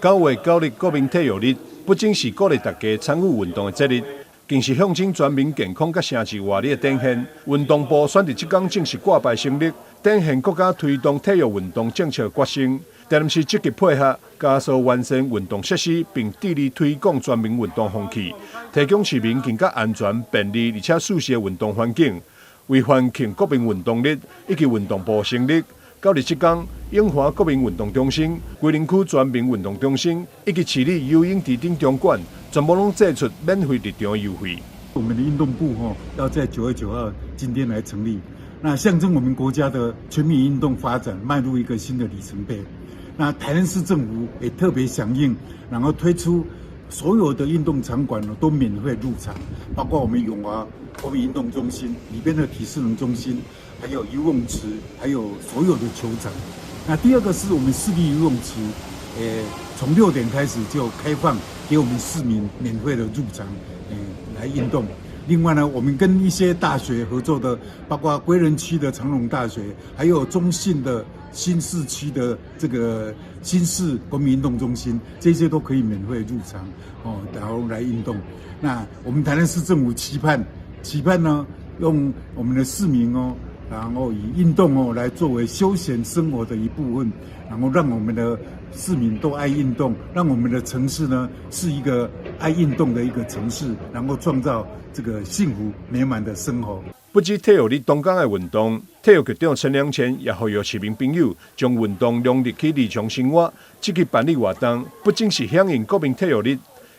9月9日国民体育日，不仅是鼓励大家参与运动的节日，更是象征全民健康甲城市活力的展现。运动部选伫即天正式挂牌成立，展现国家推动体育运动政策的决心。但是积极配合，加速完善运动设施，并致力推广全民运动风气，提供市民更加安全、便利而且舒适的运动环境。为欢庆国民运动日以及运动部成立，到日即天，永华国民运动中心、桂林区全民运动中心以及市立游泳池等场馆，全部拢祭出免费入场优惠。我们的运动部要在9月9号今天来成立，那象征我们国家的全民运动发展迈入一个新的里程碑。那台南市政府也特别响应，然后推出所有的运动场馆都免费入场，包括我们永华国民运动中心里边的体适能中心，还有游泳池，还有所有的球场。那第二个是我们市立游泳池，从6点开始就开放给我们市民免费的入场，来运动。另外呢，我们跟一些大学合作的，包括归仁区的长荣大学，还有中信的新市区的这个新市国民运动中心，这些都可以免费入场然后来运动。那我们台南市政府期盼呢，用我们的市民然后以运动来作为休闲生活的一部分，然后让我们的市民都爱运动，让我们的城市呢是一个爱运动的一个城市，然后创造这个幸福美满的生活。不止体育日当天的运动，体育局长陈良前也呼吁市民朋友将运动融入去日常生活，积极办理活动，不仅是响应国民体育日，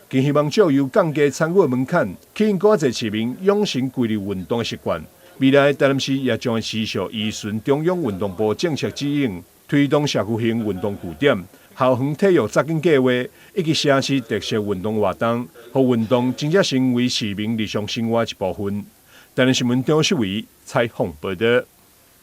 更希望借由降低参与门槛，吸引更侪市民养成规律运动的习惯。未来台南市也将会持续依循中央运动部政策指引，推动社区型运动据点、校园体育扎根计划以及城市特色运动活动，让运动真正成为市民日常生活一部分。台南新闻张世伟采访报道。